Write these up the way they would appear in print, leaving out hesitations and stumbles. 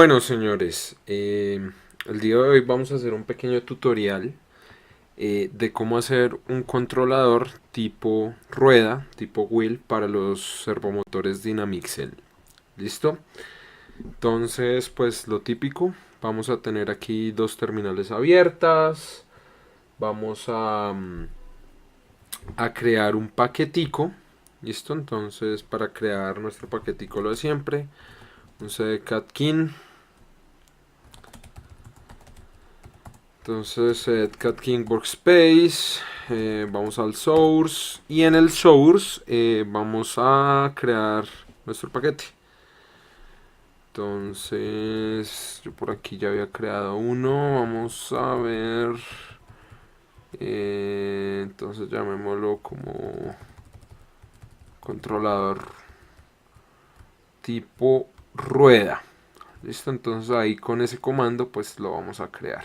Bueno, señores, el día de hoy vamos a hacer un pequeño tutorial de cómo hacer un controlador tipo rueda, tipo wheel para los servomotores Dynamixel. ¿Listo? Entonces, pues lo típico, vamos a tener aquí dos terminales abiertas, vamos a crear un paquetico. ¿Listo? Entonces, para crear nuestro paquetico lo de siempre, un cdcat-kin. Entonces, cat king workspace, vamos al source y en el source vamos a crear nuestro paquete. Entonces, yo por aquí ya había creado uno, vamos a ver. Entonces, llamémoslo como controlador tipo rueda. Listo, entonces ahí con ese comando, pues lo vamos a crear.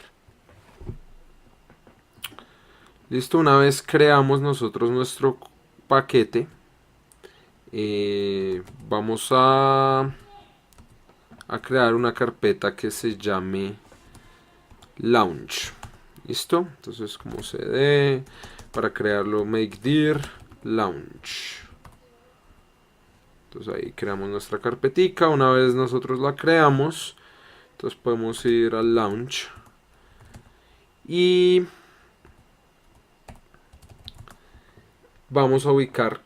Listo, una vez creamos nosotros nuestro paquete, vamos a crear una carpeta que se llame launch. Listo, entonces como cd para crearlo make dir launch. Entonces ahí creamos nuestra carpetica. Una vez nosotros la creamos, entonces podemos ir al launch y vamos a ubicar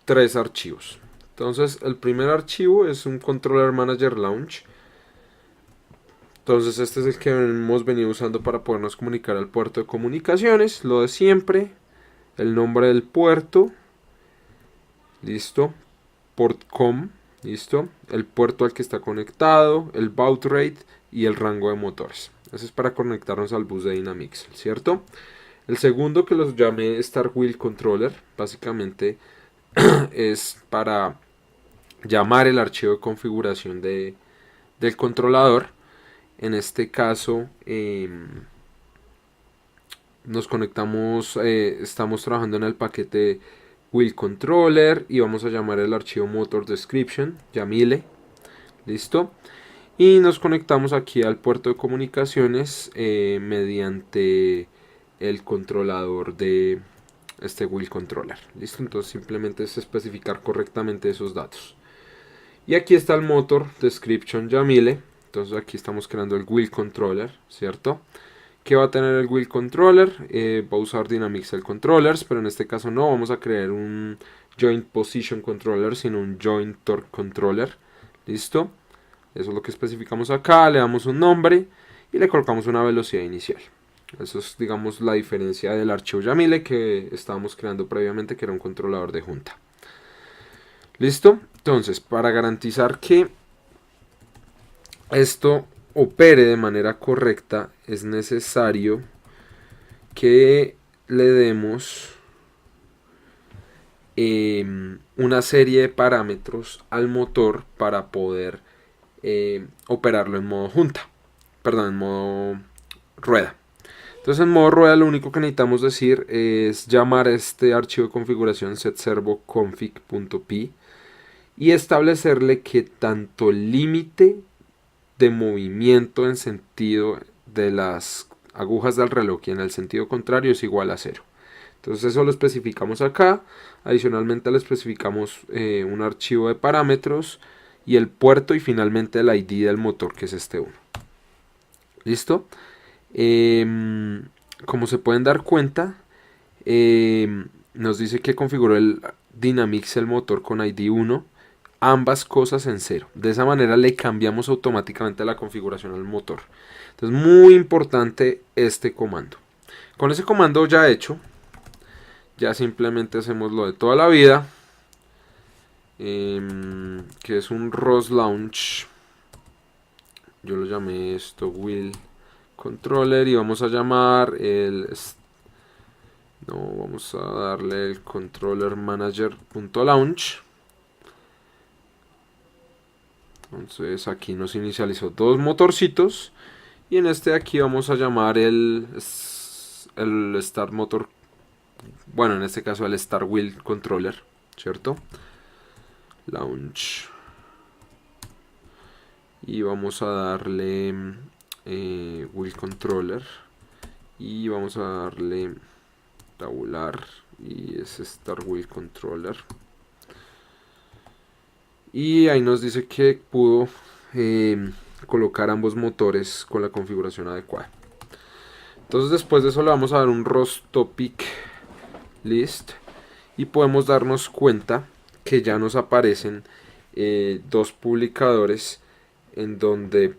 tres archivos. Entonces el primer archivo es un controller manager launch. Entonces este es el que hemos venido usando para podernos comunicar al puerto de comunicaciones, lo de siempre, el nombre del puerto, listo, portcom, listo, el puerto al que está conectado, el baud rate y el rango de motores. Eso es para conectarnos al bus de Dynamixel, ¿cierto? El segundo, que los llamé Star Wheel Controller, básicamente es para llamar el archivo de configuración del controlador. En este caso nos conectamos, estamos trabajando en el paquete Wheel Controller y vamos a llamar el archivo Motor Description, Yamile, listo. Y nos conectamos aquí al puerto de comunicaciones mediante el controlador de este Wheel Controller, listo. Entonces simplemente es especificar correctamente esos datos. Y aquí está el Motor Description Yamile. Entonces aquí estamos creando el Wheel Controller, ¿cierto? ¿Qué va a tener el Wheel Controller? Va a usar Dynamixel Controllers, pero en este caso no vamos a crear un Joint Position Controller, sino un Joint Torque Controller. ¿Listo? Eso es lo que especificamos acá, le damos un nombre y le colocamos una velocidad inicial. Eso es, digamos, la diferencia del archivo Yamile que estábamos creando previamente, que era un controlador de junta. ¿Listo? Entonces, para garantizar que esto opere de manera correcta, es necesario que le demos una serie de parámetros al motor para poder operarlo en modo junta, perdón, en modo rueda. Entonces en modo rueda lo único que necesitamos decir es llamar a este archivo de configuración setservoconfig.py y establecerle que tanto el límite de movimiento en sentido de las agujas del reloj y en el sentido contrario es igual a 0. Entonces eso lo especificamos acá. Adicionalmente le especificamos un archivo de parámetros y el puerto y finalmente el ID del motor, que es este 1. ¿Listo? Como se pueden dar cuenta, nos dice que configuró el Dynamixel motor con ID 1, ambas cosas en 0. De esa manera le cambiamos automáticamente la configuración al motor. Entonces muy importante este comando. Con ese comando ya hecho, ya simplemente hacemos lo de toda la vida, que es un ROS Launch. Yo lo llamé esto Wheel Controller y vamos a llamar el... No, vamos a darle el controller manager.launch. Entonces aquí nos inicializó dos motorcitos y en este de aquí vamos a llamar el Start Motor, bueno, en este caso el Start Wheel Controller, ¿cierto? Launch. y vamos a darle wheel controller y vamos a darle tabular y es start wheel controller, y ahí nos dice que pudo colocar ambos motores con la configuración adecuada. Entonces después de eso le vamos a dar un ROS topic list y podemos darnos cuenta que ya nos aparecen dos publicadores en donde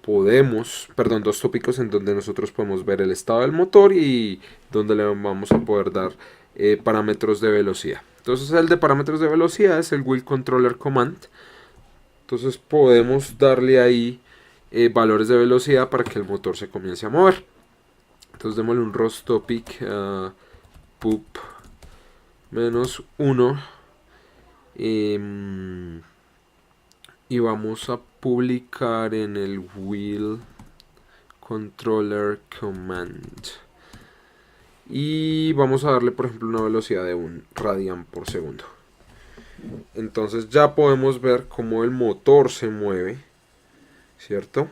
dos tópicos en donde nosotros podemos ver el estado del motor y donde le vamos a poder dar parámetros de velocidad. Entonces el de parámetros de velocidad es el wheel controller command. Entonces podemos darle ahí valores de velocidad para que el motor se comience a mover. Entonces démosle un ROS topic pup -1 y vamos a publicar en el wheel controller command y vamos a darle por ejemplo una velocidad de 1 radian por segundo. Entonces ya podemos ver cómo el motor se mueve, ¿cierto?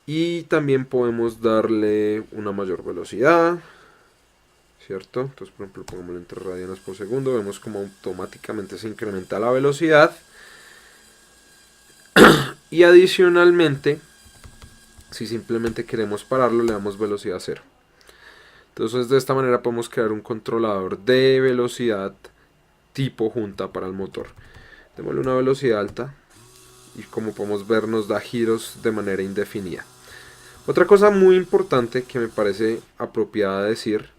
Y también podemos darle una mayor velocidad, ¿cierto? Entonces, por ejemplo, pongámoslo en 3 radianes por segundo. Vemos como automáticamente se incrementa la velocidad. Y adicionalmente, si simplemente queremos pararlo, le damos velocidad 0. Entonces, de esta manera podemos crear un controlador de velocidad tipo junta para el motor. Démosle una velocidad alta y como podemos ver nos da giros de manera indefinida. Otra cosa muy importante que me parece apropiada decir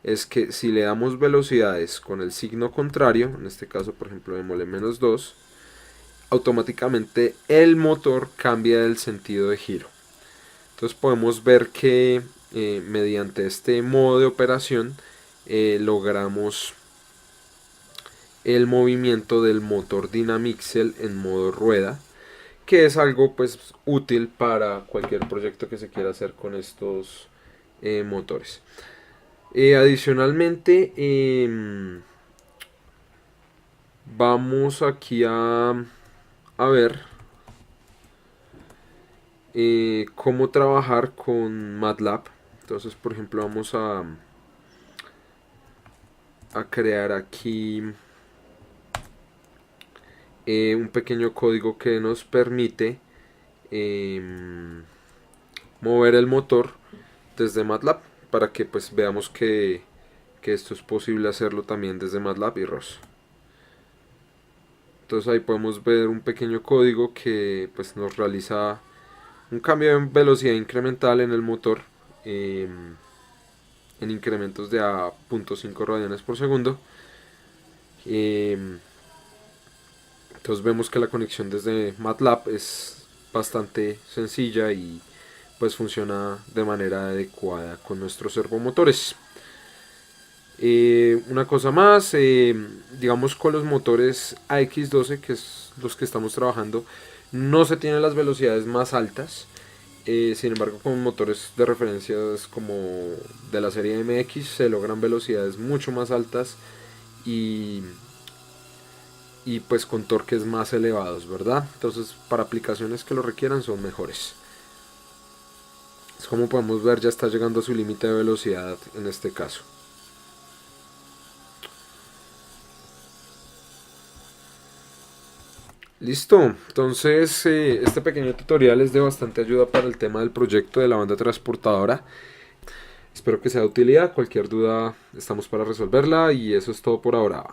es que si le damos velocidades con el signo contrario, en este caso por ejemplo démosle -2, automáticamente el motor cambia el sentido de giro. Entonces podemos ver que mediante este modo de operación logramos el movimiento del motor Dynamixel en modo rueda, que es algo pues útil para cualquier proyecto que se quiera hacer con estos motores. Adicionalmente vamos aquí a ver cómo trabajar con MATLAB. Entonces por ejemplo vamos a crear aquí un pequeño código que nos permite mover el motor desde MATLAB, para que pues veamos que esto es posible hacerlo también desde MATLAB y ROS. Entonces ahí podemos ver un pequeño código que pues nos realiza un cambio de velocidad incremental en el motor en incrementos de a 0.5 radianes por segundo. Entonces vemos que la conexión desde MATLAB es bastante sencilla y pues funciona de manera adecuada con nuestros servomotores. Una cosa más, digamos con los motores AX12, que es los que estamos trabajando, no se tienen las velocidades más altas. Sin embargo, con motores de referencias como de la serie MX se logran velocidades mucho más altas y pues con torques más elevados, ¿verdad? Entonces para aplicaciones que lo requieran son mejores. Como podemos ver, ya está llegando a su límite de velocidad en este caso. Listo, entonces este pequeño tutorial es de bastante ayuda para el tema del proyecto de la banda transportadora. Espero que sea de utilidad. Cualquier duda estamos para resolverla y eso es todo por ahora.